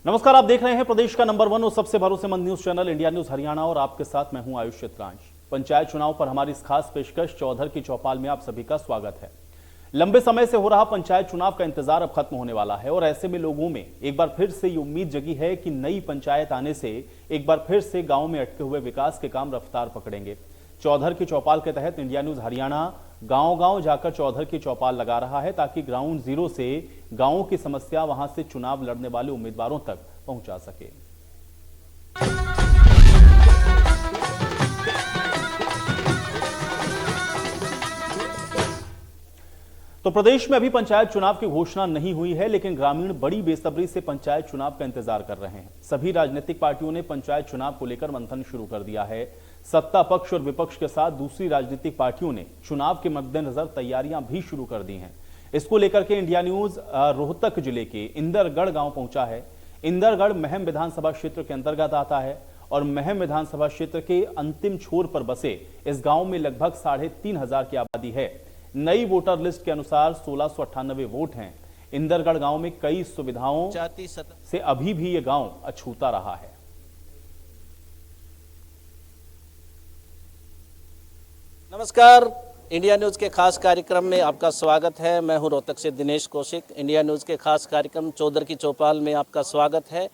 नमस्कार, आप देख रहे हैं प्रदेश का नंबर 1 और सबसे भरोसेमंद news channel India news Haryana और आपके साथ मैं हूं आयुष चित्रांश। पंचायत चुनाव पर हमारी इस खास पेशकश चौधर की चौपाल में आप सभी का स्वागत है। लंबे समय से हो रहा पंचायत चुनाव का इंतजार अब खत्म होने वाला है और ऐसे में लोगों में एक बार फिर से ये उम्मीद जगी है कि नई पंचायत आने से एक बार फिर से गांव में अटके हुए विकास के काम रफ्तार पकड़ेंगे। चौधर की चौपाल के तहत इंडिया न्यूज हरियाणा गांव-गांव जाकर चौधर की चौपाल लगा रहा है ताकि ग्राउंड जीरो से गांवों की समस्या वहां से चुनाव लड़ने वाले उम्मीदवारों तक पहुंचा सके। तो प्रदेश में अभी पंचायत चुनाव की घोषणा नहीं हुई है, लेकिन ग्रामीण बड़ी बेसब्री से पंचायत चुनाव का इंतजार कर रहे हैं। सभी राजनीतिक पार्टियों ने पंचायत चुनाव को लेकर मंथन शुरू कर दिया है। सत्ता पक्ष और विपक्ष के साथ दूसरी राजनीतिक पार्टियों ने चुनाव के मद्देनजर तैयारियां भी शुरू कर दी हैं। इसको लेकर के इंडिया न्यूज रोहतक जिले के इंदरगढ़ गांव पहुंचा है। इंदरगढ़ महम विधानसभा क्षेत्र के अंतर्गत आता है और महम विधानसभा क्षेत्र के अंतिम छोर पर बसे इस गांव में लगभग 3,500 की आबादी है। नई वोटर लिस्ट के अनुसार 1698 वोट हैं। इंदरगढ़ गांव में कई सुविधाओं से अभी भी ये गांव अछूता रहा है। नमस्कार, इंडिया न्यूज़ के खास कार्यक्रम में आपका स्वागत है। मैं हूं रोहतक से दिनेश कौशिक। इंडिया न्यूज़ के खास कार्यक्रम चौधर की चौपाल में आपका स्वागत है।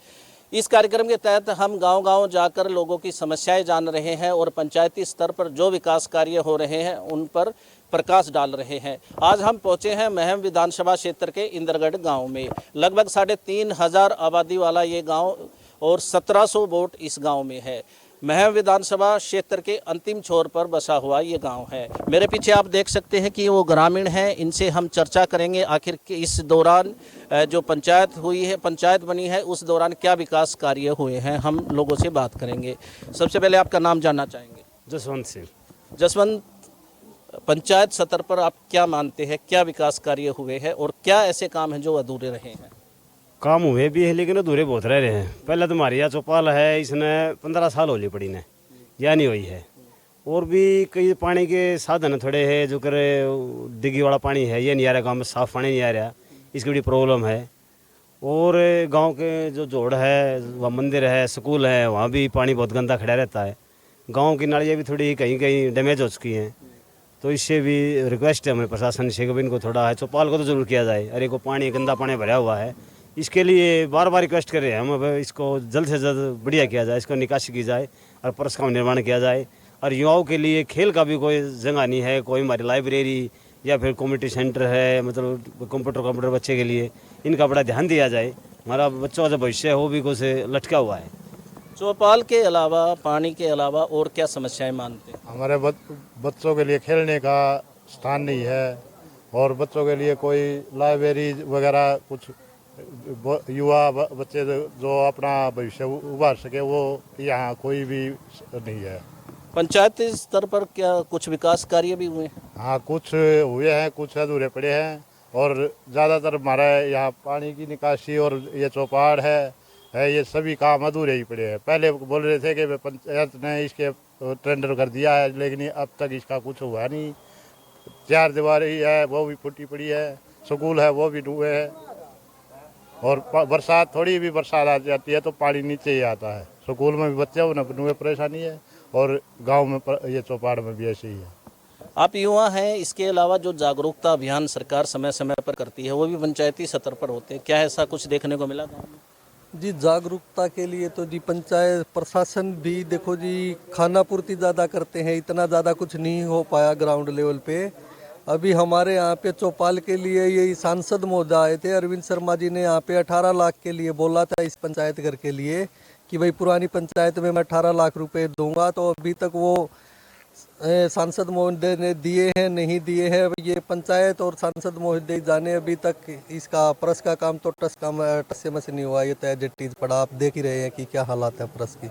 इस कार्यक्रम के तहत हम गांव-गांव जाकर लोगों की समस्याएं जान रहे हैं और पंचायती स्तर पर जो विकास कार्य हो रहे हैं उन पर प्रकाश डाल रहे हैं। आज हम पहुंचे हैं महम विधानसभा क्षेत्र के इंदरगढ़ गांव में। लगभग 3,500 आबादी वाला ये गांव और 1700 वोट इस गांव में है। महम विधानसभा क्षेत्र के अंतिम छोर पर बसा हुआ ये गांव है। मेरे पीछे आप देख सकते हैं कि वो ग्रामीण हैं। इनसे हम चर्चा करेंगे आखिर इस दौरान जो पंचायत हुई है, पंचायत बनी है, उस दौरान क्या विकास कार्य हुए हैं। हम लोगों से बात करेंगे। सबसे पहले आपका नाम जानना चाहेंगे। जसवंत सिंह। जसवंत, पंचायत स्तर पर आप क्या मानते हैं, क्या विकास कार्य हुए हैं और क्या ऐसे काम हैं जो अधूरे रहे हैं? काम हुए भी है लेकिन अधूरे बहुत रह रहे हैं। पहले तो हमारी यह चौपाल है, इसने 15 साल होली पड़ी ने, या नहीं हुई है। और भी कई पानी के साधन थोड़े हैं, जो करे डिग्गी वाला पानी है, ये नहीं आ रहा गाँव में, साफ पानी नहीं आ रहा, इसकी बड़ी प्रॉब्लम है। और गांव के जो जोड़ है, वहाँ मंदिर है, स्कूल है, वहाँ भी पानी बहुत गंदा खड़ा रहता है। गाँव की नालियाँ भी थोड़ी कहीं कहीं डैमेज हो चुकी हैं। तो इससे भी रिक्वेस्ट है हमें प्रशासन से कि इनको थोड़ा है चौपाल को तो जरूर किया जाए। अरे को पानी गंदा पानी भरा हुआ है, इसके लिए बार बार रिक्वेस्ट कर रहे हैं हम। अब इसको जल्द से जल्द बढ़िया किया जाए, इसको निकासी की जाए और परस का निर्माण किया जाए। और युवाओं के लिए खेल का भी कोई जगह नहीं है, कोई हमारी लाइब्रेरी या फिर कम्युनिटी सेंटर है, मतलब कंप्यूटर बच्चे के लिए, इनका बड़ा ध्यान दिया जाए। हमारा बच्चों का जो भविष्य है वो भी कुछ लटका हुआ है। चौपाल के अलावा, पानी के अलावा और क्या समस्याएं मानते हैं? हमारे बच्चों के लिए खेलने का स्थान नहीं है और बच्चों के लिए कोई लाइब्रेरी वगैरह, कुछ युवा बच्चे जो अपना भविष्य उभार सके, वो यहाँ कोई भी नहीं है। पंचायती स्तर पर क्या कुछ विकास कार्य भी हुए? हाँ, कुछ हुए हैं, कुछ अधूरे पड़े हैं। और ज़्यादातर हमारा यहाँ पानी की निकासी और ये चौपाल है, ये सभी काम अधूरे ही पड़े हैं। पहले बोल रहे थे कि पंचायत ने इसके टेंडर कर दिया है, लेकिन अब तक इसका कुछ हुआ नहीं। 4 दीवारी है वो भी फूटी पड़ी है, स्कूल है वो भी डूबे है। और बरसात, थोड़ी भी बरसात आ जाती है तो पानी नीचे ही आता है। स्कूल में भी बच्चे उन्हें परेशानी है और गांव में ये चौपाड़ में भी ऐसे ही है। आप युवा हैं, इसके अलावा जो जागरूकता अभियान सरकार समय समय पर करती है वो भी पंचायती स्तर पर होते हैं, क्या ऐसा कुछ देखने को मिला गाँव में? जी, जागरूकता के लिए तो जी पंचायत प्रशासन भी देखो जी खाना पूर्ति ज़्यादा करते हैं, इतना ज़्यादा कुछ नहीं हो पाया ग्राउंड लेवल पे। अभी हमारे यहाँ पे चौपाल के लिए यही सांसद महोदय आए थे, अरविंद शर्मा जी ने यहाँ पे 18 लाख के लिए बोला था इस पंचायत घर के लिए कि भाई पुरानी पंचायत में मैं 18 लाख रुपए दूंगा। तो अभी तक वो सांसद महोदय ने दिए हैं नहीं दिए हैं, ये पंचायत और सांसद महोदय जाने। अभी तक इसका प्रेस का काम तो टस से नहीं हुआ, ये तो एज इट इज पड़ा। आप देख ही रहे हैं कि क्या हालात है प्रेस की।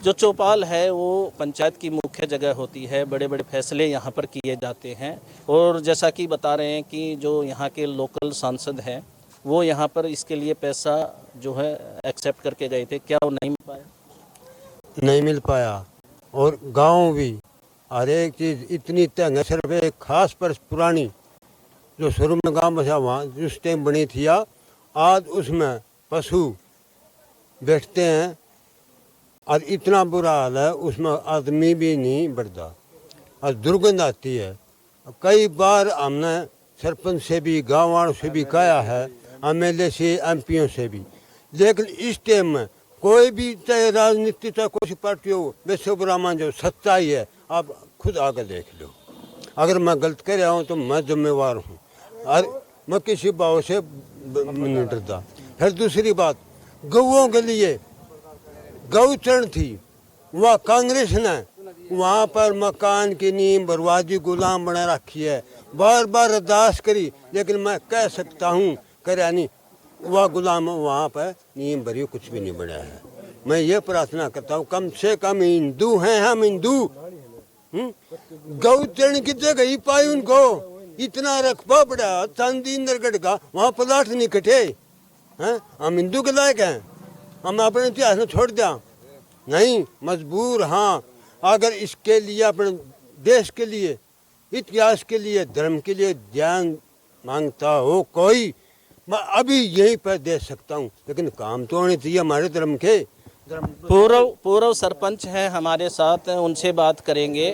जो चौपाल है वो पंचायत की मुख्य जगह होती है, बड़े बड़े फैसले यहाँ पर किए जाते हैं। और जैसा कि बता रहे हैं कि जो यहाँ के लोकल सांसद हैं वो यहाँ पर इसके लिए पैसा जो है एक्सेप्ट करके गए थे, क्या वो नहीं मिल पाया? नहीं मिल पाया। और गांव भी हर एक चीज़ इतनी तंग है। सिर्फ एक खास पर पुरानी जो शुरू में गांव बसा वहाँ जिस टाइम बनी थी, आज उसमें पशु बैठते हैं और इतना बुरा हाल है, उसमें आदमी भी नहीं बढ़ता और दुर्गंध आती है। कई बार हमने सरपंच से भी, गाँव वालों से भी कहा है, MLA से, MPओं से भी, लेकिन इस टाइम में कोई भी चाहे राजनीति चाहे कोई पार्टी हो, वैसे बुरा मान जो सच्चाई है, आप खुद आगे देख लो। अगर मैं गलत कर रहा हूँ तो मैं जिम्मेवार हूँ और मैं किसी भाव से नहीं डरता। फिर दूसरी बात, गऊओं के लिए गौचरण थी, वह कांग्रेस ने वहाँ पर मकान की नींव बर्बादी गुलाम बना रखी है। बार बार अरदास करी, लेकिन मैं कह सकता हूँ करे नहीं, वह गुलाम वहाँ पर नींव भरी कुछ भी नहीं बना है। मैं ये प्रार्थना करता हूँ, कम से कम हिंदू हैं हम, हिंदू गौचरण की जगह ही पाई उनको, इतना रकबा बड़ा चांदी नरगढ़ का, वहाँ प्लाट नहीं कटे हैं। हम हिंदू के लायक हैं, हम अपने इतिहास में छोड़ दिया नहीं, मजबूर। हाँ, अगर इसके लिए अपने देश के लिए, इतिहास के लिए, धर्म के लिए ध्यान मांगता हो कोई, मैं अभी यहीं पर दे सकता हूँ, लेकिन काम तो होने चाहिए हमारे धर्म के। पूर्व सरपंच हैं हमारे साथ, उनसे बात करेंगे।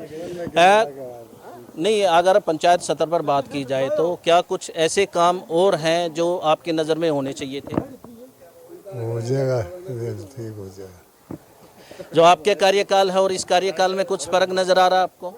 नहीं, अगर पंचायत स्तर पर बात की जाए तो क्या कुछ ऐसे काम और हैं जो आपकी नज़र में होने चाहिए थे? हो जाएगा, ठीक हो जाएगा। जो आपके कार्यकाल है और इस कार्यकाल में कुछ फर्क नजर आ रहा है आपको?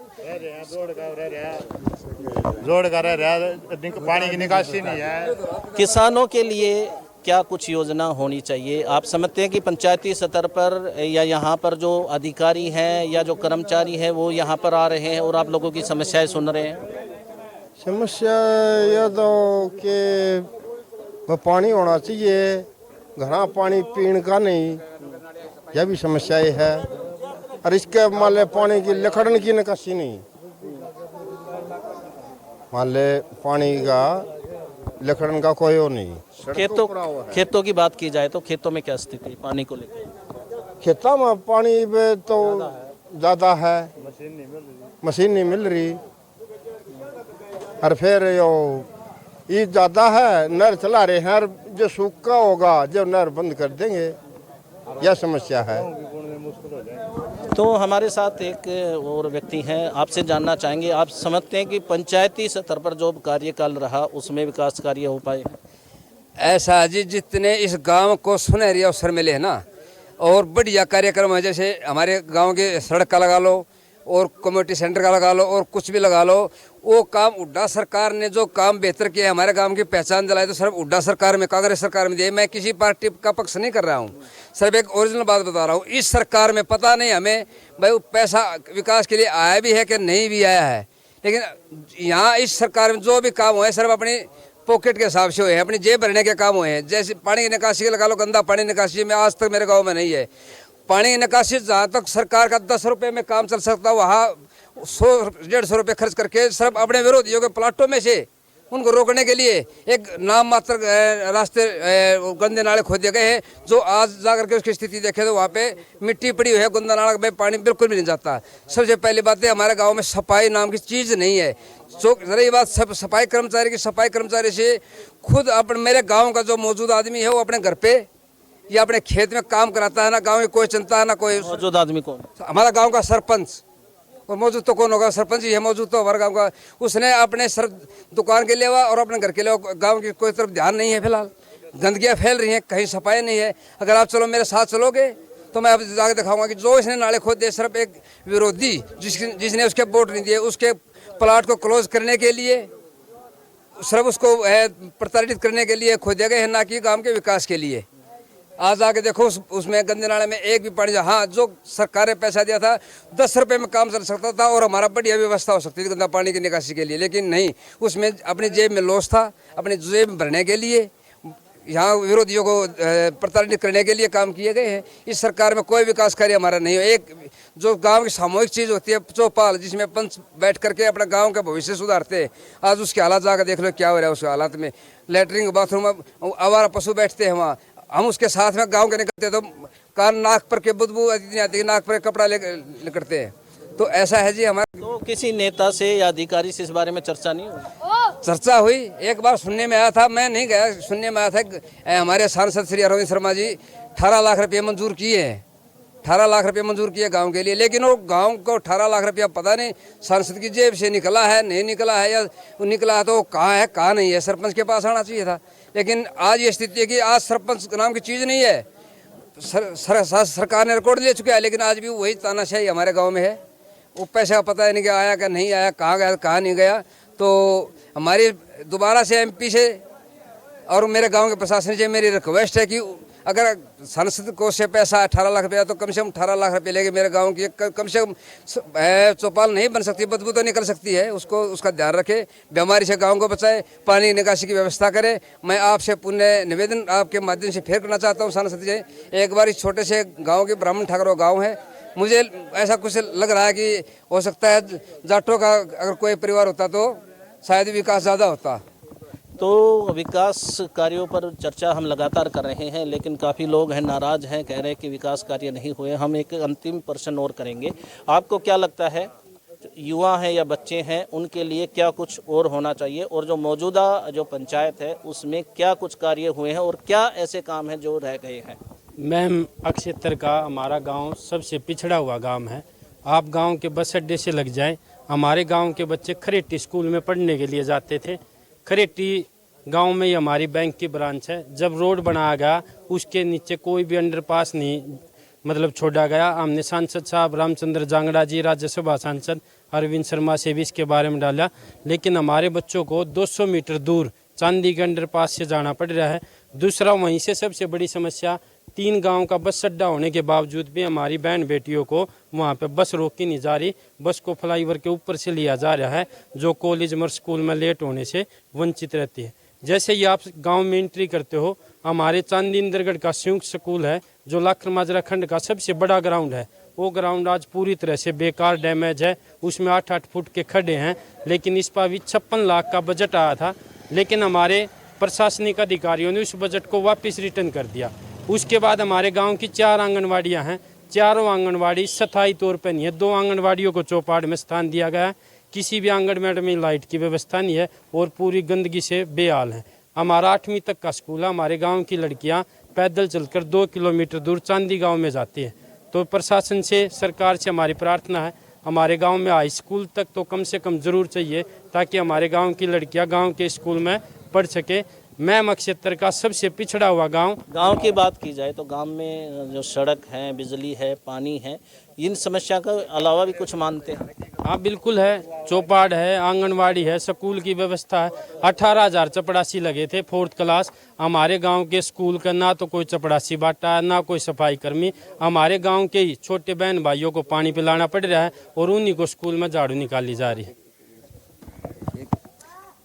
जोड़ कर रहा है, पानी की निकासी नहीं है। किसानों के लिए क्या कुछ योजना होनी चाहिए? आप समझते हैं कि पंचायती स्तर पर या यहाँ पर जो अधिकारी हैं या जो कर्मचारी हैं वो यहाँ पर आ रहे हैं और आप लोगों की समस्याएं सुन रहे हैं? समस्या यह तो कि पानी होना चाहिए, घना पानी पीने का नहीं, यह भी समस्या है। और इसके मान ले पानी की लकड़न की निकासी नहीं, मान ले पानी का लकड़न का कोई और नहीं। खेतों की बात की जाए तो खेतों में क्या स्थिति पानी को लेकर? खेतों में पानी पे तो ज़्यादा है, मशीन नहीं मिल रही। और फिर ये ज़्यादा है, नहर चला रहे हैं, और जो सूखा होगा जो नहर बंद कर देंगे, यह समस्या है। तो हमारे साथ एक और व्यक्ति हैं, आपसे जानना चाहेंगे, आप समझते हैं कि पंचायती स्तर पर जो कार्यकाल रहा उसमें विकास कार्य हो पाए? ऐसा जी, जितने इस गांव को सुनहरी अवसर मिले हैं ना, और बढ़िया कार्यक्रम है, जैसे हमारे गांव के सड़क का लगा लो और कम्युनिटी सेंटर का लगा लो और कुछ भी लगा लो, वो काम हुड्डा सरकार ने जो काम बेहतर किया, हमारे गांव की पहचान दिलाई, तो सिर्फ हुड्डा सरकार में, कांग्रेस सरकार में दिए। मैं किसी पार्टी का पक्ष नहीं कर रहा हूँ, सिर्फ एक ओरिजिनल बात बता रहा हूँ। इस सरकार में पता नहीं हमें भाई पैसा विकास के लिए आया भी है कि नहीं भी आया है, लेकिन यहाँ इस सरकार में जो भी काम हुए सिर्फ अपनी पॉकेट के हिसाब से हुए हैं, अपनी जेब भरने के काम हुए हैं। जैसे पानी की निकासी लगा लो, गंदा पानी निकासी में आज तक मेरे गाँव में नहीं है। पानी की निकासी जहाँ तक सरकार का 10 रुपये में काम चल सकता, वहाँ 100-150 रुपये खर्च करके सिर्फ अपने विरोधियों के प्लाटों में से उनको रोकने के लिए एक नाम मात्र रास्ते गंदे नाले खोदे गए हैं, जो आज जाकर के उसकी स्थिति देखे तो वहाँ पे मिट्टी पड़ी हुई है, गंदा नाला में पानी बिल्कुल भी नहीं जाता। सबसे पहली बात है, हमारे गांव में सफाई नाम की चीज़ नहीं है। जो रही बात सफाई कर्मचारी की, सफाई कर्मचारी से खुद अपने मेरे गाँव का जो मौजूद आदमी है वो अपने घर पे या अपने खेत में काम कराता है ना, गाँव की कोई चिंता है ना कोई। मौजूद आदमी कौन? हमारा गाँव का सरपंच। और मौजूद तो कौन होगा? सरपंच ही है मौजूद तो हमारे गांव का। उसने अपने सर दुकान के लिए और अपने घर के लिए गांव की कोई तरफ ध्यान नहीं है। फिलहाल गंदगियां फैल रही हैं, कहीं सफाई नहीं है। अगर आप चलो मेरे साथ चलोगे तो मैं आप जाकर दिखाऊंगा कि जो इसने नाले खोद दिए, सिर्फ एक विरोधी जिसने उसके वोट नहीं दिए, उसके प्लाट को क्लोज करने के लिए, सिर्फ उसको प्रताड़ित करने के लिए खोदे गए हैं, ना कि गाँव के विकास के लिए। आज आके देखो उसमें गंदे नाले में एक भी पानी, हाँ जो सरकार ने पैसा दिया था 10 रुपये में काम चल सकता था और हमारा बढ़िया व्यवस्था हो सकती थी गंदा पानी की निकासी के लिए, लेकिन नहीं, उसमें अपनी जेब में लॉस था, अपनी जेब में भरने के लिए, यहाँ विरोधियों को प्रताड़ित करने के लिए काम किए गए हैं। इस सरकार में कोई विकास कार्य हमारा नहीं हो। एक जो गांव की सामूहिक चीज़ होती है चौपाल, जिसमें पंच बैठ करके अपना गांव का भविष्य सुधारते हैं, आज उसके हालात जाकर देख लो क्या हो रहा है। उसके हालात में लेटरिन बाथरूम, आवारा पशु बैठते हैं वहाँ, हम उसके साथ में गांव के निकलते तो कान नाक पर के बदबू इतनी आती है, नाक पर कपड़ा लेकर हैं। तो ऐसा है जी हमारे। तो किसी नेता से या अधिकारी से इस बारे में चर्चा नहीं हुई? चर्चा हुई, एक बार सुनने में आया था, मैं नहीं गया, सुनने में आया था हमारे सांसद श्री अरविंद शर्मा जी 18 लाख रुपये मंजूर किए हैं, 18 लाख रुपये मंजूर किए गांव के लिए, लेकिन वो गांव को 18 लाख रुपया पता नहीं सांसद की जेब से निकला है, नहीं निकला है, या निकला है तो कहाँ है कहाँ नहीं है, सरपंच के पास आना चाहिए था। लेकिन आज ये स्थिति है कि आज सरपंच नाम की चीज़ नहीं है। सरकार ने रिकॉर्ड ले चुका है, लेकिन आज भी वही तानाशाही हमारे गाँव में है। वो पैसा का पता नहीं कि आया क्या नहीं आया, कहाँ गया कहाँ नहीं गया। तो हमारी दोबारा से MP से और मेरे गांव के प्रशासन से मेरी रिक्वेस्ट है कि अगर सांसद कोष से पैसा 18 लाख रुपया तो कम से कम 18 लाख रुपये लेके मेरे गांव की कम से कम चौपाल नहीं बन सकती, बदबू तो निकल सकती है, उसको उसका ध्यान रखे, बीमारी से गांव को बचाए, पानी निकासी की व्यवस्था करे। मैं आपसे पुण्य निवेदन आपके माध्यम से फिर करना चाहता हूँ सांसद जी, एक बार इस छोटे से गाँव के ब्राह्मण ठाकुर गाँव है, मुझे ऐसा कुछ लग रहा है कि हो सकता है जाटों का अगर कोई परिवार होता तो शायद विकास ज़्यादा होता। तो विकास कार्यों पर चर्चा हम लगातार कर रहे हैं, लेकिन काफ़ी लोग हैं नाराज़ हैं, कह रहे हैं कि विकास कार्य नहीं हुए। हम एक अंतिम प्रश्न और करेंगे, आपको क्या लगता है युवा हैं या बच्चे हैं उनके लिए क्या कुछ और होना चाहिए, और जो मौजूदा जो पंचायत है उसमें क्या कुछ कार्य हुए हैं और क्या ऐसे काम हैं जो रह गए हैं? मैम, अक्षेत्र का हमारा गांव सबसे पिछड़ा हुआ गांव है। आप गांव के बस अड्डे से लग जाएं, हमारे गांव के बच्चे खरेटी स्कूल में पढ़ने के लिए जाते थे। खरेटी गांव में ही हमारी बैंक की ब्रांच है। जब रोड बनाया गया उसके नीचे कोई भी अंडरपास नहीं मतलब छोड़ा गया। हमने सांसद साहब रामचंद्र जांगड़ा जी, राज्यसभा सांसद अरविंद शर्मा से भी इसके बारे में डाला, लेकिन हमारे बच्चों को 200 मीटर दूर चांदी के अंडरपास से जाना पड़ रहा है। दूसरा, वहीं से सबसे बड़ी समस्या 3 गांव का बस अड्डा होने के बावजूद भी हमारी बहन बेटियों को वहां पे बस रोकी नहीं जा रही। बस को फ्लाईओवर के ऊपर से लिया जा रहा है, जो कॉलेज और स्कूल में लेट होने से वंचित रहती है। जैसे ही आप गांव में एंट्री करते हो, हमारे चांदी इंदरगढ़ का संयुक्त स्कूल है, जो लाखर माजरा खंड का सबसे बड़ा ग्राउंड है, वो ग्राउंड आज पूरी तरह से बेकार डैमेज है। उसमें 8-8 फुट के खड्डे हैं। लेकिन इस पर भी 56 लाख का बजट आया था, लेकिन हमारे प्रशासनिक अधिकारियों ने उस बजट को वापस रिटर्न कर दिया। उसके बाद हमारे गांव की 4 आंगनवाड़ियां हैं, चारों आंगनवाड़ी स्थायी तौर पर नहीं है। 2 आंगनवाड़ियों को चौपाड़ में स्थान दिया गया है। किसी भी आंगनवाड़ी में लाइट की व्यवस्था नहीं है और पूरी गंदगी से बेहाल है। हमारा 8वीं तक का स्कूल है। हमारे गांव की लड़कियां पैदल चलकर 2 किलोमीटर दूर चांदी गांव में जाती है। तो प्रशासन से, सरकार से हमारी प्रार्थना है, हमारे गांव में हाई स्कूल तक तो कम से कम ज़रूर चाहिए, ताकि हमारे गांव की लड़कियां गांव के स्कूल में पढ़ सके। मैम, क्षेत्र का सबसे पिछड़ा हुआ गांव की बात की जाए तो गांव में जो सड़क है, बिजली है, पानी है, इन समस्या के अलावा भी कुछ मानते हैं? हाँ, बिल्कुल है। चौपाड़ है, आंगनवाड़ी है, स्कूल की व्यवस्था है। 18,000 चपड़ासी लगे थे 4th क्लास। हमारे गांव के स्कूल का ना तो कोई चपड़ासी बांटा है, ना कोई सफाई कर्मी। हमारे गांव के ही छोटे बहन भाइयों को पानी पिलाना पड़ रहा है और उन्हीं को स्कूल में झाड़ू निकाली जा रही है।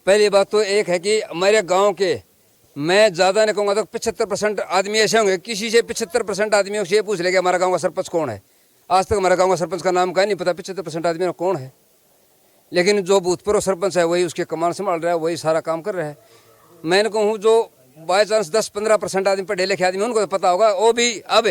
पहली बात तो एक है कि हमारे गांव के, मैं ज़्यादा नहीं कहूँगा तो 75% आदमी ऐसे होंगे, किसी से 75% आदमियों से पूछ लेंगे हमारा गांव का सरपंच कौन है। आज तक हमारे गांव का सरपंच का नाम का नहीं पता 75% आदमी कौन है। लेकिन जो भूतपूर्व सरपंच है वही उसके कमान संभाल रहा है, वही सारा काम कर रहा है। मैंने कहूँ जो बाई चांस 10-15% आदमी पढ़े लिखे आदमी उनको तो पता होगा, वो भी अब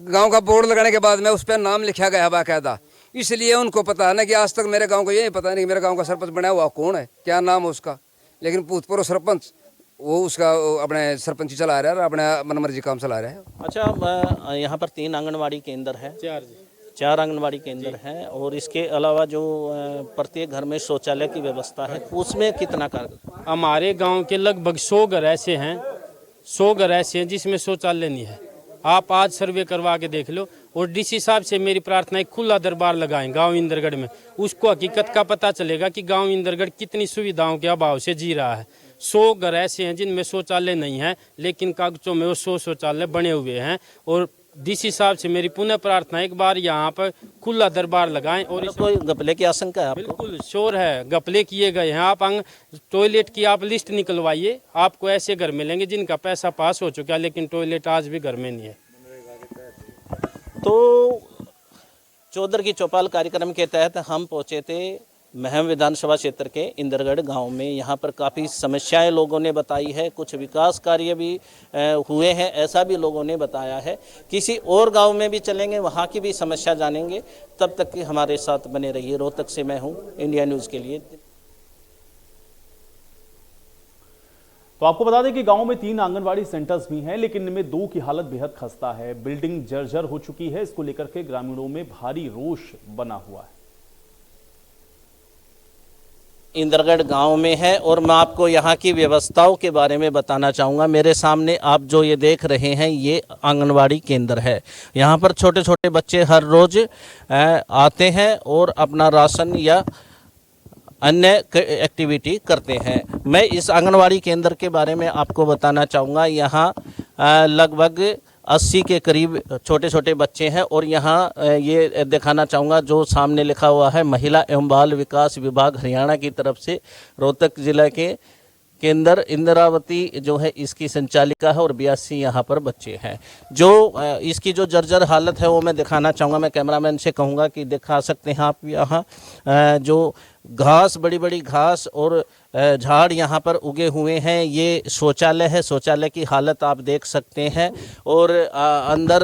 गाँव का बोर्ड लगाने के बाद में उस पर नाम लिखा गया है बाकायदा, इसलिए उनको पता है ना कि आज तक मेरे गांव को ये नहीं पता नहीं कि मेरे गांव का सरपंच बना हुआ कौन है, क्या नाम है उसका। लेकिन भूतपूर्व सरपंच वो उसका अपने सरपंची चला रहा है, अपने मनमर्जी काम चला रहा है। अच्छा, यहाँ पर 3 आंगनवाड़ी केंद्र है, 4 आंगनवाड़ी केंद्र हैं, और इसके अलावा जो प्रत्येक घर में शौचालय की व्यवस्था है, उसमें कितना कार्य? हमारे गांव के लगभग 100 घर ऐसे हैं, 100 घर ऐसे हैं जिसमें शौचालय नहीं है। आप आज सर्वे करवा के देख लो। और डीसी साहब से मेरी प्रार्थना है, खुला दरबार लगाएं गांव इंदरगढ़ में, उसको हकीकत का पता चलेगा कि गांव इंदरगढ़ कितनी सुविधाओं के अभाव से जी रहा है। 100 घर ऐसे हैं जिनमें शौचालय नहीं है, लेकिन कागजों में वो 100 शौचालय बने हुए हैं। और डीसी साहब से मेरी पुनः प्रार्थना, एक बार यहाँ पर खुला दरबार लगाएं। और कोई घपले की आशंका है आपको? बिल्कुल श्योर है, घपले किए गए हैं। आप टॉयलेट की आप लिस्ट निकलवाइए, आपको ऐसे घर मिलेंगे जिनका पैसा पास हो चुका है, लेकिन टॉयलेट आज भी घर में नहीं है। तो चौधर की चौपाल कार्यक्रम के तहत हम पहुँचे थे महम विधानसभा क्षेत्र के इंदरगढ़ गांव में। यहाँ पर काफ़ी समस्याएं लोगों ने बताई है, कुछ विकास कार्य भी हुए हैं ऐसा भी लोगों ने बताया है। किसी और गांव में भी चलेंगे, वहाँ की भी समस्या जानेंगे। तब तक कि हमारे साथ बने रहिए। रोहतक से मैं हूँ, इंडिया न्यूज़ के लिए। तो आपको बता दें कि गांव में 3 आंगनवाड़ी सेंटर्स भी हैं, लेकिन इनमें 2 की हालत बेहद खस्ता है। बिल्डिंग जर्जर हो चुकी है। इसको लेकर के ग्रामीणों में भारी रोष बना हुआ है। इंदरगढ़ गांव में है और मैं आपको यहाँ की व्यवस्थाओं के बारे में बताना चाहूँगा। मेरे सामने आप जो ये देख रहे हैं ये आंगनवाड़ी केंद्र है। यहाँ पर छोटे छोटे बच्चे हर रोज़ आते हैं और अपना राशन या अन्य एक्टिविटी करते हैं। मैं इस आंगनवाड़ी केंद्र के बारे में आपको बताना चाहूँगा। यहाँ लगभग 80 के करीब छोटे छोटे बच्चे हैं और यहाँ ये दिखाना चाहूँगा जो सामने लिखा हुआ है महिला एवं बाल विकास विभाग हरियाणा की तरफ से रोहतक जिला के केंद्र इंदिरावती जो है इसकी संचालिका है और 82 यहाँ पर बच्चे हैं। जो इसकी जो जर्जर हालत है वो मैं दिखाना चाहूँगा। मैं कैमरामैन से कहूँगा कि दिखा सकते हैं आप यहाँ जो घास, बड़ी बड़ी घास और झाड़ यहाँ पर उगे हुए हैं। ये शौचालय है। शौचालय की हालत आप देख सकते हैं और अंदर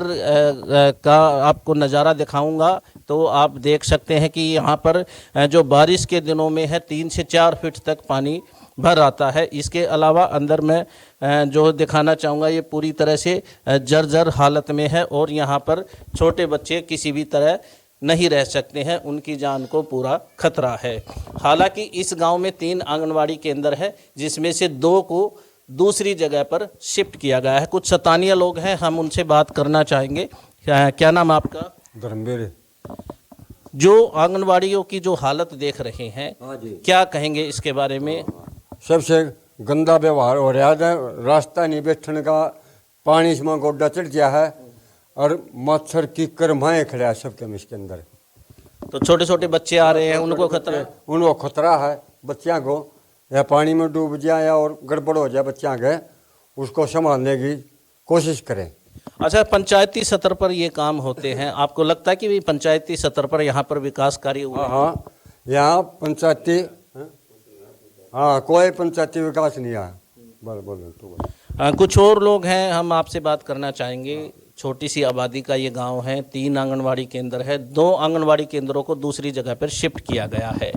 का आपको नज़ारा दिखाऊंगा तो आप देख सकते हैं कि यहाँ पर जो बारिश के दिनों में है 3 से 4 फीट तक पानी भर आता है। इसके अलावा अंदर में जो दिखाना चाहूँगा ये पूरी तरह से जर्जर हालत में है और यहाँ पर छोटे बच्चे किसी भी तरह नहीं रह सकते हैं, उनकी जान को पूरा खतरा है। हालांकि इस गांव में 3 आंगनवाड़ी केंद्र है जिसमें से 2 को दूसरी जगह पर शिफ्ट किया गया है। कुछ स्थानीय लोग हैं, हम उनसे बात करना चाहेंगे। क्या नाम आपका? धर्मवीर। जो आंगनवाड़ियों की जो हालत देख रहे हैं क्या कहेंगे इसके बारे में? सबसे गंदा व्यवहार हो रहा है। रास्ता नहीं बैठने का, पानी इसमें गोड्डा चढ़ गया है और मच्छर की करमाएँ खड़ा है सबके में इसके अंदर। तो छोटे छोटे बच्चे आ रहे हैं, उनको खतरा? उनको खतरा है बच्चियाँ को, या पानी में डूब जाए या और गड़बड़ हो जाए बच्चियाँ के, उसको संभालने की कोशिश करें। अच्छा, पंचायती स्तर पर ये काम होते हैं, आपको लगता है कि पंचायती स्तर पर यहाँ पर विकास कार्य हुआ? हाँ, यहाँ पंचायती कोई पंचायती विकास नहीं आया। बोल कुछ और लोग हैं, हम आपसे बात करना चाहेंगे। छोटी सी आबादी का ये गांव है, 3 आंगनवाड़ी केंद्र है, 2 आंगनवाड़ी केंद्रों को दूसरी जगह पर शिफ्ट किया गया है।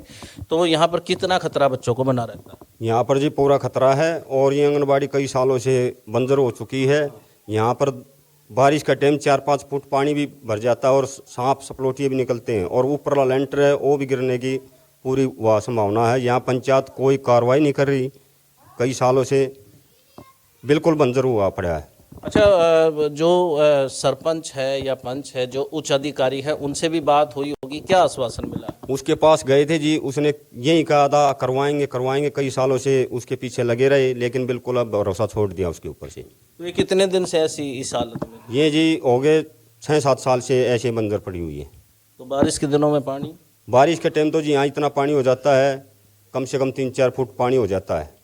तो यहाँ पर कितना खतरा बच्चों को बना रहता है? यहाँ पर जी पूरा खतरा है और ये आंगनबाड़ी कई सालों से बंजर हो चुकी है। यहाँ पर बारिश का टाइम 4-5 फुट पानी भी भर जाता है और सांप सपलोटिए भी निकलते हैं और ऊपर वाला लेंटर है वो भी गिरने की पूरी वह संभावना है। यहाँ पंचायत कोई कार्रवाई नहीं कर रही, कई सालों से बिल्कुल बंजर हुआ पड़ा है। अच्छा, जो सरपंच है या पंच है, जो उच्च अधिकारी है, उनसे भी बात हुई होगी, क्या आश्वासन मिला? उसके पास गए थे जी, उसने यही कहा था करवाएंगे। कई सालों से उसके पीछे लगे रहे लेकिन बिल्कुल अब भरोसा छोड़ दिया उसके ऊपर से। तो ये कितने दिन से ऐसी इस हालत में? ये जी हो गए 6-7 साल से ऐसे बंजर पड़ी हुई है। तो बारिश के दिनों में पानी? बारिश के टाइम तो जी यहाँ इतना पानी हो जाता है, कम से कम 3-4 फुट पानी हो जाता है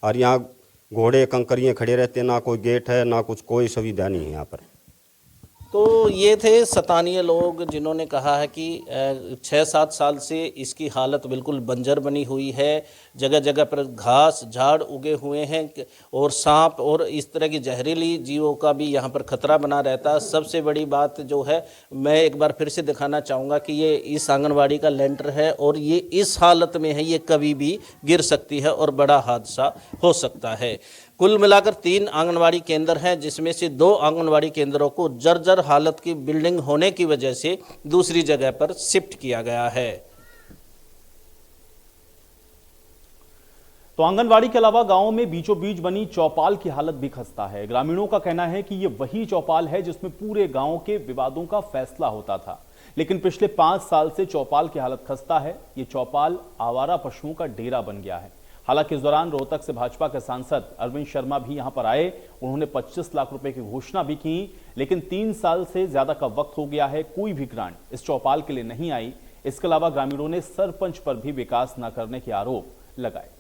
और यहाँ घोड़े कंकरियाँ खड़े रहते हैं, ना कोई गेट है ना कुछ, कोई सुविधा नहीं है यहाँ पर। तो ये थे स्थानीय लोग जिन्होंने कहा है कि 6-7 साल से इसकी हालत बिल्कुल बंजर बनी हुई है। जगह जगह पर घास झाड़ उगे हुए हैं और सांप और इस तरह की जहरीली जीवों का भी यहाँ पर खतरा बना रहता है। सबसे बड़ी बात जो है, मैं एक बार फिर से दिखाना चाहूँगा कि ये इस आंगनवाड़ी का लेंटर है और ये इस हालत में है, ये कभी भी गिर सकती है और बड़ा हादसा हो सकता है। कुल मिलाकर 3 आंगनवाड़ी केंद्र हैं जिसमें से 2 आंगनवाड़ी केंद्रों को जर्जर हालत की बिल्डिंग होने की वजह से दूसरी जगह पर शिफ्ट किया गया है। तो आंगनवाड़ी के अलावा गांव में बीचों बीच बनी चौपाल की हालत भी खस्ता है। ग्रामीणों का कहना है कि यह वही चौपाल है जिसमें पूरे गांव के विवादों का फैसला होता था, लेकिन पिछले 5 साल से चौपाल की हालत खस्ता है। ये चौपाल आवारा पशुओं का डेरा बन गया है। हालांकि इस दौरान रोहतक से भाजपा के सांसद अरविंद शर्मा भी यहां पर आए। उन्होंने 25 लाख रुपए की घोषणा भी की, लेकिन 3 साल से ज्यादा का वक्त हो गया है, कोई भी ग्रांट इस चौपाल के लिए नहीं आई। इसके अलावा ग्रामीणों ने सरपंच पर भी विकास न करने के आरोप लगाए।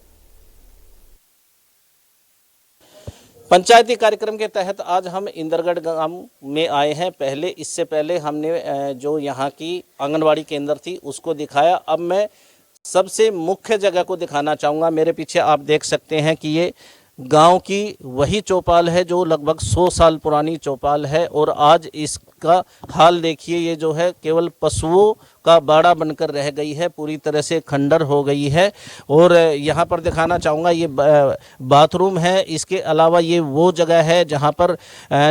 पंचायती कार्यक्रम के तहत आज हम इंदरगढ़ गांव में आए हैं। इससे पहले हमने जो यहाँ की आंगनवाड़ी केंद्र थी उसको दिखाया। अब मैं सबसे मुख्य जगह को दिखाना चाहूँगा। मेरे पीछे आप देख सकते हैं कि ये गांव की वही चौपाल है जो लगभग 100 साल पुरानी चौपाल है और आज इस का हाल देखिए, ये जो है केवल पशुओं का बाड़ा बनकर रह गई है, पूरी तरह से खंडर हो गई है। और यहाँ पर दिखाना चाहूँगा, ये बाथरूम है। इसके अलावा ये वो जगह है जहाँ पर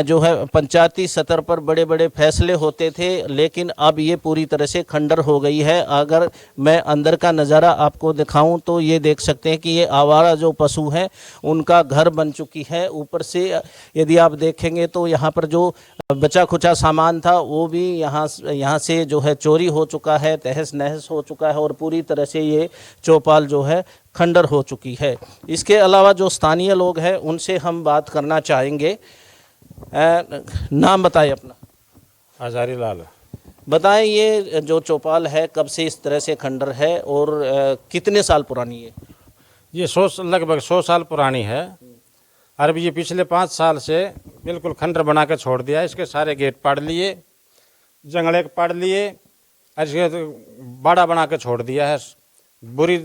जो है पंचायती स्तर पर बड़े बड़े फैसले होते थे, लेकिन अब ये पूरी तरह से खंडर हो गई है। अगर मैं अंदर का नज़ारा आपको दिखाऊं तो ये देख सकते हैं कि ये आवारा जो पशु हैं उनका घर बन चुकी है। ऊपर से यदि आप देखेंगे तो यहाँ पर जो बचा खुचा सामान था वो भी यहाँ से जो है चोरी हो चुका है, तहस नहस हो चुका है और पूरी तरह से ये चौपाल जो है खंडर हो चुकी है। इसके अलावा जो स्थानीय लोग हैं उनसे हम बात करना चाहेंगे। नाम बताएं अपना। हजारी लाल। बताएं, ये जो चौपाल है कब से इस तरह से खंडर है और कितने साल पुरानी है? ये लगभग 100 साल पुरानी है। और ये पिछले 5 साल से बिल्कुल खंडर बना के छोड़ दिया है। इसके सारे गेट पाड़ लिए, जंगले पाड़ लिए, और इसके बाड़ा बना के छोड़ दिया है। बुरी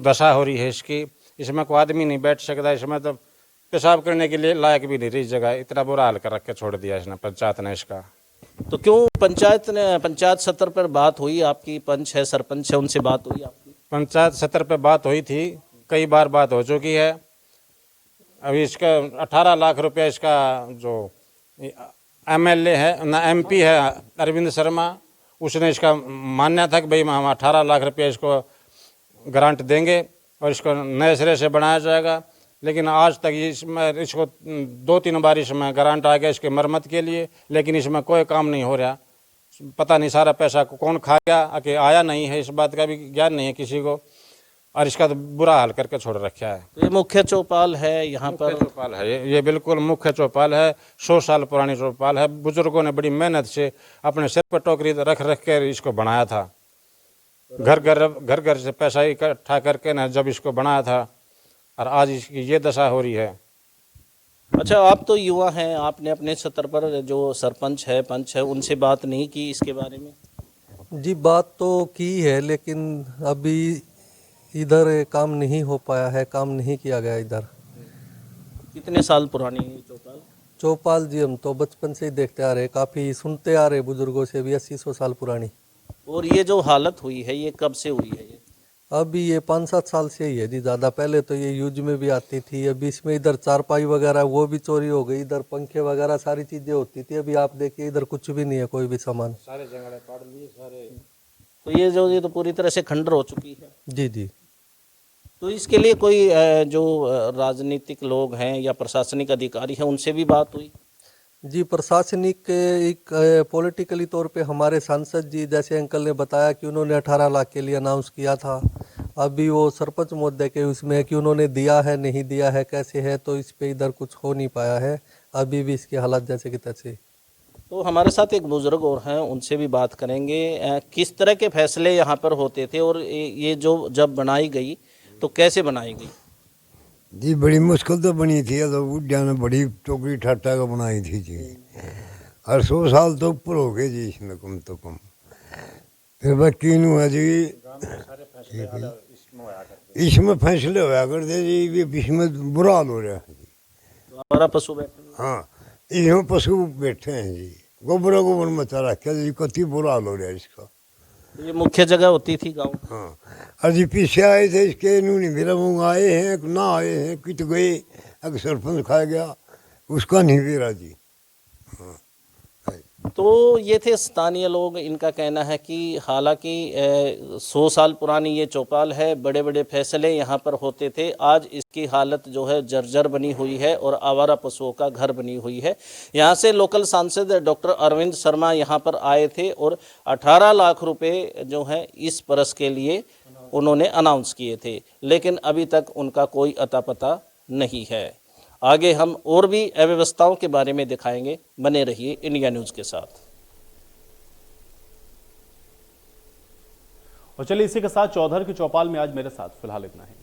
दशा हो रही है इसकी। इसमें कोई आदमी नहीं बैठ सकता, इसमें तो पेशाब करने के लिए लायक भी नहीं रही जगह। इतना बुरा हाल कर रख के छोड़ दिया इसने, पंचायत ने इसका। तो क्यों पंचायत स्तर पर बात हुई आपकी? पंच है, सरपंच है, उनसे बात हुई आपकी? पंचायत स्तर पर बात हुई थी, कई बार बात हो चुकी है। अभी इसका 18 लाख रुपया इसका जो MLA है ना MP है अरविंद शर्मा, उसने इसका मान्य था कि भाई हम 18 लाख रुपया इसको ग्रांट देंगे और इसको नए सिरे से बनाया जाएगा। लेकिन आज तक इसको 2-3 बार इसमें ग्रांट आ गया इसके मरम्मत के लिए, लेकिन इसमें कोई काम नहीं हो रहा। पता नहीं सारा पैसा कौन खा गया कि आया नहीं है, इस बात का भी ज्ञान नहीं है किसी को। और इसका तो बुरा हाल करके छोड़ रखा है। तो ये मुख्य चौपाल है यहाँ पर? चौपाल है ये बिल्कुल मुख्य चौपाल है। 100 साल पुरानी चौपाल है। बुजुर्गों ने बड़ी मेहनत से अपने सिर पर टोकरी रख कर इसको बनाया था। घर घर से पैसा इकट्ठा करके ना जब इसको बनाया था, और आज इसकी ये दशा हो रही है। अच्छा, आप तो युवा हैं, आपने अपने स्तर पर जो सरपंच है, पंच है, उनसे बात नहीं की इसके बारे में? जी बात तो की है, लेकिन अभी इधर काम नहीं हो पाया है, काम नहीं किया गया इधर। कितने साल पुरानी है चौपाल? चौपाल जी हम तो बचपन से ही देखते आ रहे, काफ़ी सुनते आ रहे बुजुर्गों से भी, 80-100 साल पुरानी। और ये जो हालत हुई है ये कब से हुई है? ये अभी ये 5-7 साल से ही है जी। ज़्यादा पहले तो ये यूज में भी आती थी। अभी इसमें इधर चारपाई वगैरह वो भी चोरी हो गई, इधर पंखे वगैरह सारी चीज़ें होती थी। अभी आप देखिए इधर कुछ भी नहीं है, कोई भी सामान। सारे जंगले पाड़ लिए सारे। तो ये तो पूरी तरह से खंडर हो चुकी है। जी जी। तो इसके लिए कोई जो राजनीतिक लोग हैं या प्रशासनिक अधिकारी हैं उनसे भी बात हुई? जी प्रशासनिक एक पॉलिटिकली तौर पे हमारे सांसद जी जैसे अंकल ने बताया कि उन्होंने 18 लाख के लिए अनाउंस किया था। अभी वो सरपंच महोदय के उसमें है कि उन्होंने दिया है नहीं दिया है कैसे है, तो इस पे इधर कुछ हो नहीं पाया है। अभी भी इसकी हालत जैसे कि तैसे। तो हमारे साथ एक बुजुर्ग और हैं, उनसे भी बात करेंगे। किस तरह के फैसले यहाँ पर होते थे और ये जो जब बनाई गई तो कैसे बनाई गई? जी बड़ी मुश्किल तो बनी थी, तो बुढ़िया ने बड़ी टोकरी ठाटा का बनाई थी जी। और 100 साल तो ऊपर हो गए जी इसमें कम तो कम। फिर बाकी है जी इसमें फैसले होया करते जी, इसमें बुरा हाल हो रहा है जी। तो हमारा पशु बैठे? हाँ इसमें पशु बैठे हैं जी, गोबर मचा रखा जी, कति बुरा हाल हो रहा है इसका। ये मुख्य जगह होती थी गांव? हाँ अजी पीछे आए थे इसके नहीं, मेरा मुँह आए हैं ना आए हैं, कित गए अगर सरपंच खा गया उसका नहीं मेरा जी। हाँ तो ये थे स्थानीय लोग। इनका कहना है कि हालांकि 100 साल पुरानी ये चौपाल है, बड़े बड़े फैसले यहाँ पर होते थे, आज इसकी हालत जो है जर्जर बनी हुई है और आवारा पशुओं का घर बनी हुई है। यहाँ से लोकल सांसद डॉक्टर अरविंद शर्मा यहाँ पर आए थे और 18 लाख रुपए जो है इस बरस के लिए उन्होंने अनाउंस किए थे, लेकिन अभी तक उनका कोई अता पता नहीं है। आगे हम और भी अव्यवस्थाओं के बारे में दिखाएंगे। बने रहिए इंडिया न्यूज़ के साथ। और चलिए इसी के साथ चौधर की चौपाल में आज मेरे साथ फिलहाल इतना ही।